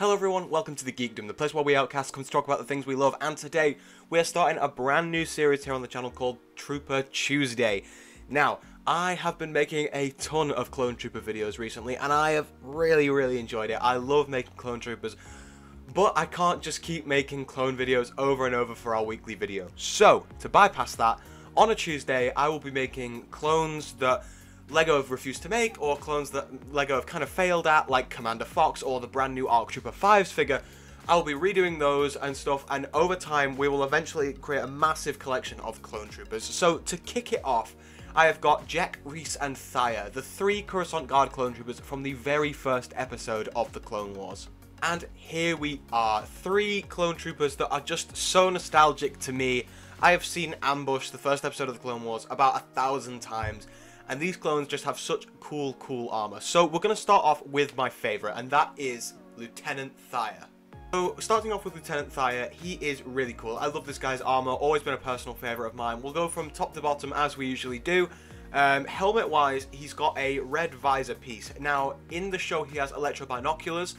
Hello everyone, welcome to the Geekdom, the place where we outcast come to talk about the things we love, and today we're starting a brand new series here on the channel called Trooper Tuesday. Now, I have been making a ton of Clone Trooper videos recently, and I have really enjoyed it. I love making Clone Troopers, but I can't just keep making clone videos over and over for our weekly video. So, to bypass that, on a Tuesday I will be making clones that LEGO have refused to make, or clones that LEGO have kind of failed at, like Commander Fox or the brand new ARC Trooper 5's figure. I'll be redoing those and stuff, and over time we will eventually create a massive collection of Clone Troopers. So to kick it off, I have got Jack, Reese and Thaya, the three Coruscant Guard Clone Troopers from the very first episode of the Clone Wars. And here we are, three Clone Troopers that are just so nostalgic to me. I have seen Ambush, the first episode of the Clone Wars, about 1,000 times. And these clones just have such cool armor. So we're going to start off with my favourite, and that is Lieutenant Thaya. So starting off with Lieutenant Thaya, he is really cool. I love this guy's armor, always been a personal favourite of mine. We'll go from top to bottom as we usually do. Helmet wise, he's got a red visor piece. Now in the show he has electro binoculars.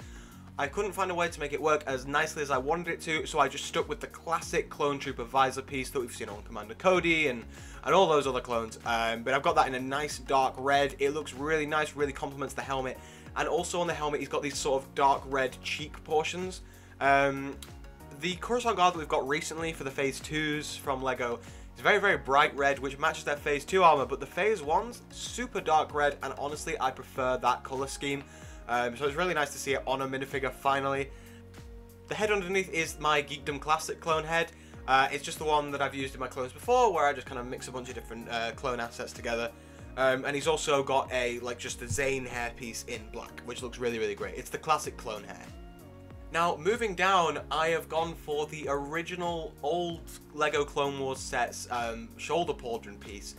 I couldn't find a way to make it work as nicely as I wanted it to, so I just stuck with the classic Clone Trooper visor piece that we've seen on Commander Cody and all those other clones. But I've got that in a nice dark red. It looks really nice, really complements the helmet. And also on the helmet, he's got these sort of dark red cheek portions. The Coruscant Guard that we've got recently for the Phase 2s from LEGO is very bright red, which matches their Phase 2 armor, but the Phase 1's super dark red, and honestly, I prefer that color scheme. So it's really nice to see it on a minifigure finally. The head underneath is my Geekdom Classic clone head. It's just the one that I've used in my clones before, where I just kind of mix a bunch of different clone assets together. And he's also got just a Zane hairpiece in black, which looks really great. It's the classic clone hair. Now, moving down, I have gone for the original old LEGO Clone Wars sets shoulder pauldron piece.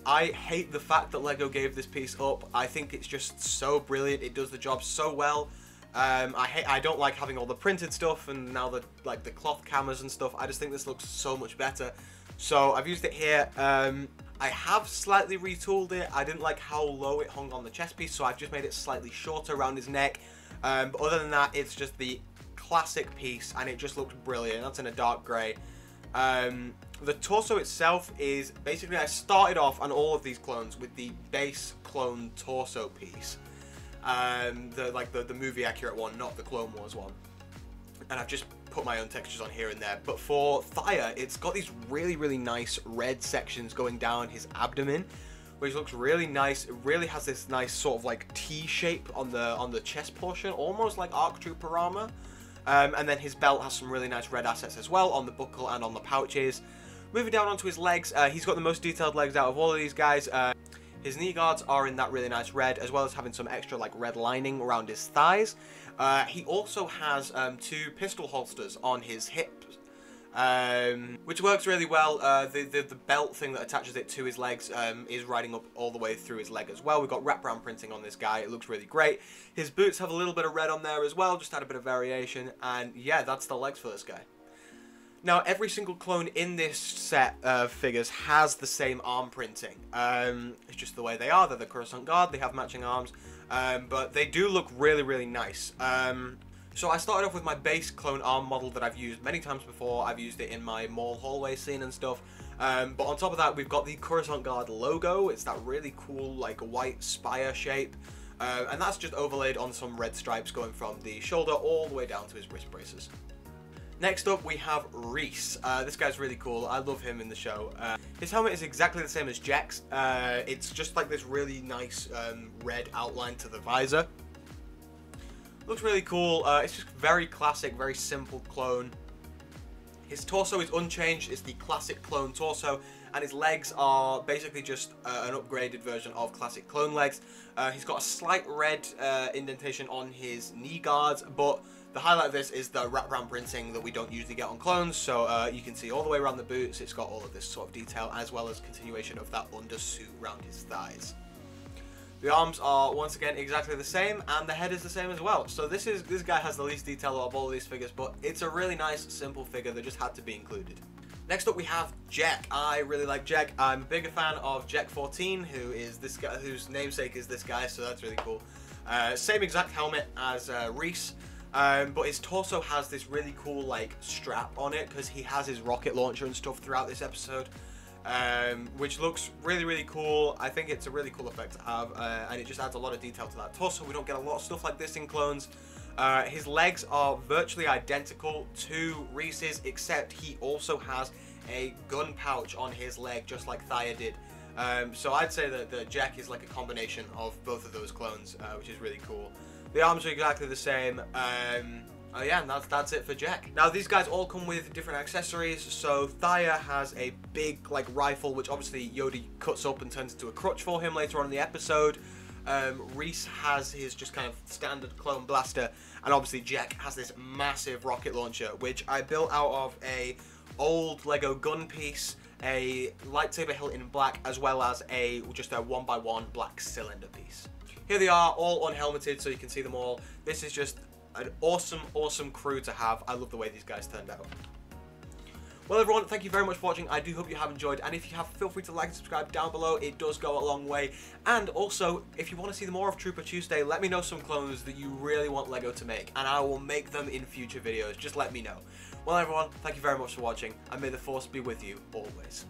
I hate the fact that LEGO gave this piece up. I think it's just so brilliant. It does the job so well. I don't like having all the printed stuff and now the cloth cameras and stuff. I just think this looks so much better. So I've used it here. I have slightly retooled it. I didn't like how low it hung on the chest piece, so I've just made it slightly shorter around his neck. But other than that, it's just the classic piece and it just looks brilliant. That's in a dark grey. The torso itself is basically, I started off on all of these clones with the base clone torso piece, the movie accurate one, not the Clone Wars one, and I've just put my own textures on here and there. But for Thaya, it's got these really nice red sections going down his abdomen, which looks really nice. It really has this nice sort of like T shape on the chest portion, almost like ARC Trooper armor. And then his belt has some really nice red assets as well on the buckle and on the pouches. Moving down onto his legs, he's got the most detailed legs out of all of these guys. His knee guards are in that really nice red, as well as having some extra red lining around his thighs. He also has two pistol holsters on his hips, which works really well. The belt thing that attaches it to his legs is riding up all the way through his leg as well. We've got wraparound printing on this guy. It looks really great. His boots have a little bit of red on there as well, just add a bit of variation. And yeah, that's the legs for this guy. Now, every single clone in this set of figures has the same arm printing. It's just the way they are. They're the Coruscant Guard. They have matching arms. But they do look really nice. So I started off with my base clone arm model that I've used many times before. I've used it in my mall hallway scene and stuff. But on top of that, we've got the Coruscant Guard logo. It's that really cool white spire shape. And that's just overlaid on some red stripes going from the shoulder all the way down to his wrist braces. Next up, we have Reese. This guy's really cool. I love him in the show. His helmet is exactly the same as Jack's. It's just like this really nice red outline to the visor. Looks really cool. It's just very classic, very simple clone. His torso is unchanged. It's the classic clone torso, and his legs are basically just an upgraded version of classic clone legs. He's got a slight red indentation on his knee guards, but the highlight of this is the wraparound printing that we don't usually get on clones, so you can see all the way around the boots. It's got all of this sort of detail, as well as continuation of that undersuit around his thighs. The arms are once again exactly the same, and the head is the same as well. So this guy has the least detail of all of these figures, but it's a really nice, simple figure that just had to be included. Next up we have Jack. I really like Jack. I'm a bigger fan of Jack 14, who is this guy, whose namesake is this guy, so that's really cool. Same exact helmet as Reese, but his torso has this really cool like strap on it because he has his rocket launcher and stuff throughout this episode, which looks really cool. I think it's a really cool effect to have, and it just adds a lot of detail to that torso. We don't get a lot of stuff like this in clones. His legs are virtually identical to Reese's, except he also has a gun pouch on his leg, just like Thaya did. So I'd say that Jack is like a combination of both of those clones, which is really cool. The arms are exactly the same. Oh yeah, and that's it for Jack. Now these guys all come with different accessories. So Thaya has a big like rifle, which obviously Yodi cuts up and turns into a crutch for him later on in the episode. Reese has his just kind of standard clone blaster, and obviously Jack has this massive rocket launcher, which I built out of a old Lego gun piece, a lightsaber hilt in black, as well as just a 1x1 black cylinder piece. Here they are, all unhelmeted, so you can see them all. This is just an awesome crew to have. I love the way these guys turned out. Well everyone, thank you very much for watching. I do hope you have enjoyed, and if you have, feel free to like and subscribe down below. It does go a long way. And also, if you want to see more of Trooper Tuesday, let me know some clones that you really want Lego to make, and I will make them in future videos. Just let me know. Well everyone, thank you very much for watching, and may the Force be with you always.